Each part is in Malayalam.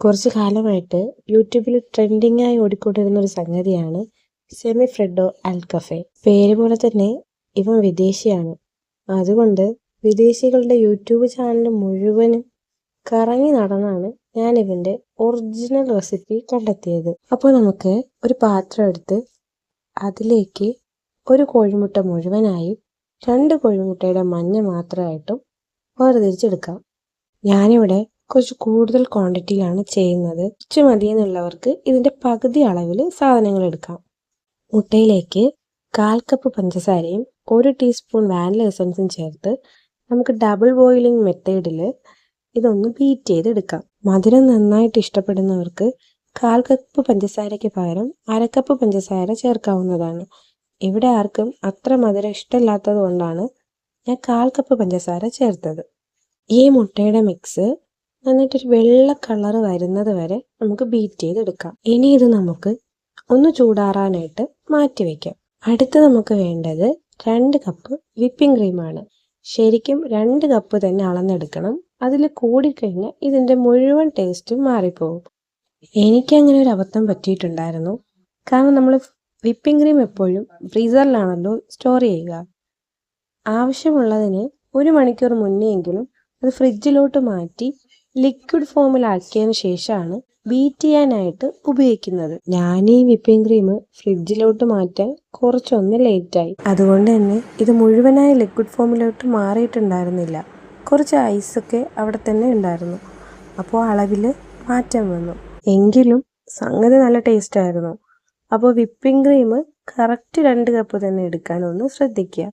കുറച്ച് കാലമായിട്ട് യൂട്യൂബിൽ ട്രെൻഡിങ് ആയി ഓടിക്കൊണ്ടിരുന്ന ഒരു സംഗതിയാണ് സെമിഫ്രെഡോ അൽകഫെ. പേര് പോലെ തന്നെ ഇവൻ വിദേശിയാണ്. അതുകൊണ്ട് വിദേശികളുടെ യൂട്യൂബ് ചാനൽ മുഴുവനും കറങ്ങി നടന്നാണ് ഞാൻ ഇവന്റെ ഒറിജിനൽ റെസിപ്പി കണ്ടെത്തിയത്. അപ്പോൾ നമുക്ക് ഒരു പാത്രം എടുത്ത് അതിലേക്ക് ഒരു കോഴിമുട്ട മുഴുവനായും 2 കോഴിമുട്ടയുടെ മഞ്ഞ മാത്രമായിട്ടും വേർതിരിച്ചെടുക്കാം. ഞാനിവിടെ കുറച്ച് കൂടുതൽ ക്വാണ്ടിറ്റിയിലാണ് ചെയ്യുന്നത്. കുറച്ച് മതിയെന്നുള്ളവർക്ക് ഇതിൻ്റെ പകുതി അളവിൽ സാധനങ്ങൾ എടുക്കാം. മുട്ടയിലേക്ക് 1/4 കപ്പ് പഞ്ചസാരയും 1 ടീസ്പൂൺ വാനില എസൻസും ചേർത്ത് നമുക്ക് ഡബിൾ ബോയിലിംഗ് മെത്തേഡിൽ ഇതൊന്ന് ബീറ്റ് ചെയ്തെടുക്കാം. മധുരം നന്നായിട്ട് ഇഷ്ടപ്പെടുന്നവർക്ക് 1/4 കപ്പ് പഞ്ചസാരയ്ക്ക് പകരം 1/2 കപ്പ് പഞ്ചസാര ചേർക്കാവുന്നതാണ്. ഇവിടെ ആർക്കും അത്ര മധുരം ഇഷ്ടമില്ലാത്തത് കൊണ്ടാണ് ഞാൻ 1/4 കപ്പ് പഞ്ചസാര ചേർത്തത്. ഈ മുട്ടയുടെ മിക്സ് നന്നായിട്ടൊരു വെള്ള കളർ വരുന്നത് വരെ നമുക്ക് ബീറ്റ് ചെയ്തെടുക്കാം. ഇനി ഇത് നമുക്ക് ഒന്ന് ചൂടാറാനായിട്ട് മാറ്റി വയ്ക്കാം. അടുത്ത് നമുക്ക് വേണ്ടത് 2 കപ്പ് വിപ്പിംഗ് ക്രീമാണ്. ശരിക്കും 2 കപ്പ് തന്നെ അളന്നെടുക്കണം. അതിൽ കൂടിക്കഴിഞ്ഞാൽ ഇതിൻ്റെ മുഴുവൻ ടേസ്റ്റും മാറിപ്പോകും. എനിക്കങ്ങനെ ഒരു അബദ്ധം പറ്റിയിട്ടുണ്ടായിരുന്നു. കാരണം നമ്മൾ വിപ്പിംഗ് ക്രീം എപ്പോഴും ഫ്രീസറിലാണല്ലോ സ്റ്റോർ ചെയ്യുക. ആവശ്യമുള്ളതിന് 1 മണിക്കൂർ മുന്നെയെങ്കിലും അത് ഫ്രിഡ്ജിലോട്ട് മാറ്റി ലിക്വിഡ് ഫോമിലാക്കിയതിന് ശേഷമാണ് ബീറ്റ് ചെയ്യാനായിട്ട് ഉപയോഗിക്കുന്നത്. ഞാൻ ഈ വിപ്പിംഗ് ക്രീം ഫ്രിഡ്ജിലോട്ട് മാറ്റാൻ കുറച്ചൊന്ന് ലേറ്റായി. അതുകൊണ്ട് തന്നെ ഇത് മുഴുവനായി ലിക്വിഡ് ഫോമിലോട്ട് മാറിയിട്ടുണ്ടായിരുന്നില്ല. കുറച്ച് ഐസൊക്കെ അവിടെ തന്നെ ഉണ്ടായിരുന്നു. അപ്പോൾ അളവിൽ മാറ്റം വന്നു. എങ്കിലും സംഗതി നല്ല ടേസ്റ്റ് ആയിരുന്നു. അപ്പോൾ വിപ്പിംഗ് ക്രീം കറക്റ്റ് 2 കപ്പ് തന്നെ എടുക്കാനൊന്ന് ശ്രദ്ധിക്കുക.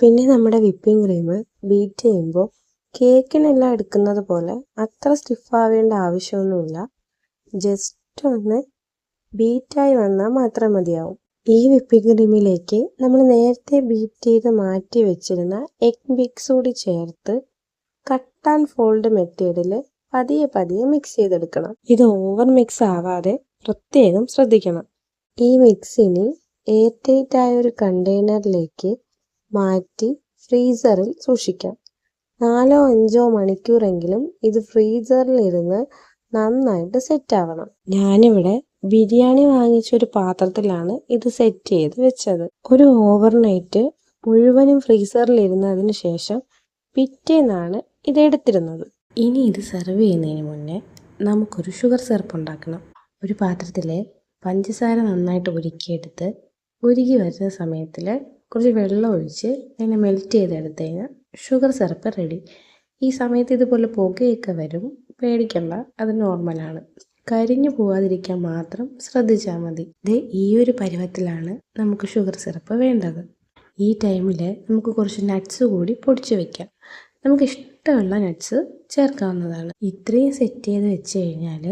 പിന്നെ നമ്മുടെ വിപ്പിംഗ് ക്രീം ബീറ്റ് ചെയ്യുമ്പോൾ കേക്കിനെല്ലാം എടുക്കുന്നത് പോലെ അത്ര സ്റ്റിഫാവേണ്ട ആവശ്യമൊന്നുമില്ല. ജസ്റ്റ് ഒന്ന് ബീറ്റായി വന്നാൽ മാത്രം മതിയാവും. ഈ വിപ്പിംഗ് ക്രീമിലേക്ക് നമ്മൾ നേരത്തെ ബീറ്റ് ചെയ്ത് മാറ്റി വെച്ചിരുന്ന എഗ് മിക്സ് കൂടി ചേർത്ത് കട്ട് ആൻഡ് ഫോൾഡ് മെത്തേഡിൽ പതിയെ പതിയെ മിക്സ് ചെയ്തെടുക്കണം. ഇത് ഓവർ മിക്സ് ആവാതെ പ്രത്യേകം ശ്രദ്ധിക്കണം. ഈ മിക്സിന് എയർ ടൈറ്റ് ആയ ഒരു കണ്ടെയ്നറിലേക്ക് മാറ്റി ഫ്രീസറിൽ സൂക്ഷിക്കാം. 4-5 മണിക്കൂറെങ്കിലും ഇത് ഫ്രീസറിൽ ഇരുന്ന് നന്നായിട്ട് സെറ്റ് ആവണം. ഞാനിവിടെ ബിരിയാണി വാങ്ങിച്ചൊരു പാത്രത്തിലാണ് ഇത് സെറ്റ് ചെയ്ത് വെച്ചത്. ഒരു ഓവർനൈറ്റ് മുഴുവനും ഫ്രീസറിൽ ഇരുന്നതിന് ശേഷം പിറ്റേന്നാണ് ഇത് എടുത്തിരുന്നത്. ഇനി ഇത് സെർവ് ചെയ്യുന്നതിന് മുന്നേ നമുക്കൊരു ഷുഗർ സിറപ്പ് ഉണ്ടാക്കണം. ഒരു പാത്രത്തിൽ പഞ്ചസാര നന്നായിട്ട് ഉരുക്കിയെടുത്ത് ഉരുകി വരുന്ന സമയത്തിൽ കുറച്ച് വെള്ളം ഒഴിച്ച് അതിനെ മെൽറ്റ് ചെയ്തെടുത്ത് കഴിഞ്ഞാൽ ഷുഗർ സിറപ്പ് റെഡി. ഈ സമയത്ത് ഇതുപോലെ പുകയൊക്കെ വരും, പേടിക്കണ്ട, അത് നോർമലാണ്. കരിഞ്ഞു പോവാതിരിക്കാൻ മാത്രം ശ്രദ്ധിച്ചാൽ മതി. ഈ ഒരു പരുവത്തിലാണ് നമുക്ക് ഷുഗർ സിറപ്പ് വേണ്ടത്. ഈ ടൈമിൽ നമുക്ക് കുറച്ച് നട്ട്സ് കൂടി പൊടിച്ച് വയ്ക്കാം. നമുക്ക് ഇഷ്ടമുള്ള നട്ട്സ് ചേർക്കാവുന്നതാണ്. ഇത്രയും സെറ്റ് ചെയ്ത് വെച്ച് കഴിഞ്ഞാൽ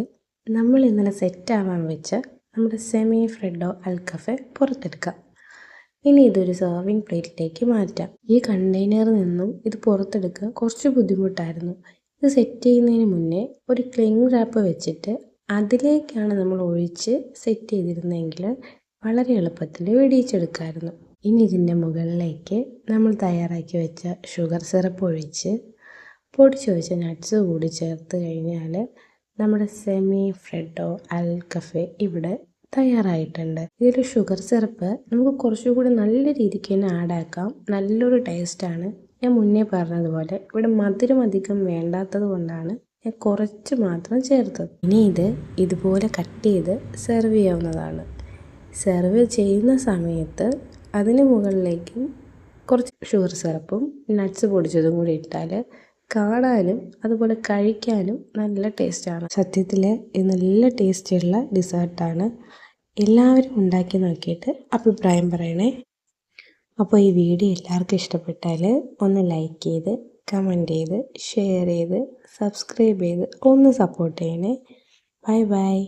നമ്മൾ ഇന്നലെ സെറ്റ് ആവാൻ വെച്ച നമ്മുടെ സെമിഫ്രെഡോ അൽകഫെ പുറത്തെടുക്കാം. ഇനി ഇതൊരു സെർവിങ് പ്ലേറ്റിലേക്ക് മാറ്റാം. ഈ കണ്ടെയ്നറിൽ നിന്നും ഇത് പുറത്തെടുക്കുക കുറച്ച് ബുദ്ധിമുട്ടായിരുന്നു. ഇത് സെറ്റ് ചെയ്യുന്നതിന് മുന്നേ ഒരു ക്ലിംഗ് റാപ്പ് വെച്ചിട്ട് അതിലേക്കാണ് നമ്മൾ ഒഴിച്ച് സെറ്റ് ചെയ്തിരുന്നെങ്കിൽ വളരെ എളുപ്പത്തിൽ വെടിയിച്ചെടുക്കാമായിരുന്നു. ഇനി ഇതിൻ്റെ മുകളിലേക്ക് നമ്മൾ തയ്യാറാക്കി വെച്ച ഷുഗർ സിറപ്പ് ഒഴിച്ച് പൊടിച്ച് വെച്ച നട്ട്സ് കൂടി ചേർത്ത് കഴിഞ്ഞാൽ നമ്മുടെ സെമിഫ്രെഡോ അൽകഫെ ഇവിടെ തയ്യാറായിട്ടുണ്ട്. ഇതിൽ ഷുഗർ സിറപ്പ് നമുക്ക് കുറച്ചുകൂടി നല്ല രീതിക്ക് തന്നെ ആഡാക്കാം. നല്ലൊരു ടേസ്റ്റാണ്. ഞാൻ മുന്നേ പറഞ്ഞതുപോലെ ഇവിടെ മധുരം അധികം വേണ്ടാത്തത് കൊണ്ടാണ് ഞാൻ കുറച്ച് മാത്രം ചേർത്തത്. ഇനി ഇത് ഇതുപോലെ കട്ട് ചെയ്ത് സെർവ് ചെയ്യാവുന്നതാണ്. സെർവ് ചെയ്യുന്ന സമയത്ത് അതിന് മുകളിലേക്ക് കുറച്ച് ഷുഗർ സിറപ്പും നട്ട്സ് പൊടിച്ചതും കൂടി ഇട്ടാൽ കാണാനും അതുപോലെ കഴിക്കാനും നല്ല ടേസ്റ്റാണ്. സത്യത്തിൽ ഇത് നല്ല ടേസ്റ്റുള്ള ഡിസേർട്ടാണ്. എല്ലാവരും ഉണ്ടാക്കി നോക്കിയിട്ട് അഭിപ്രായം പറയണേ. അപ്പോൾ ഈ വീഡിയോ എല്ലാവർക്കും ഇഷ്ടപ്പെട്ടാൽ ഒന്ന് ലൈക്ക് ചെയ്ത് കമൻറ്റ് ചെയ്ത് ഷെയർ ചെയ്ത് സബ്സ്ക്രൈബ് ചെയ്ത് ഒന്ന് സപ്പോർട്ട് ചെയ്യണേ. Bye bye.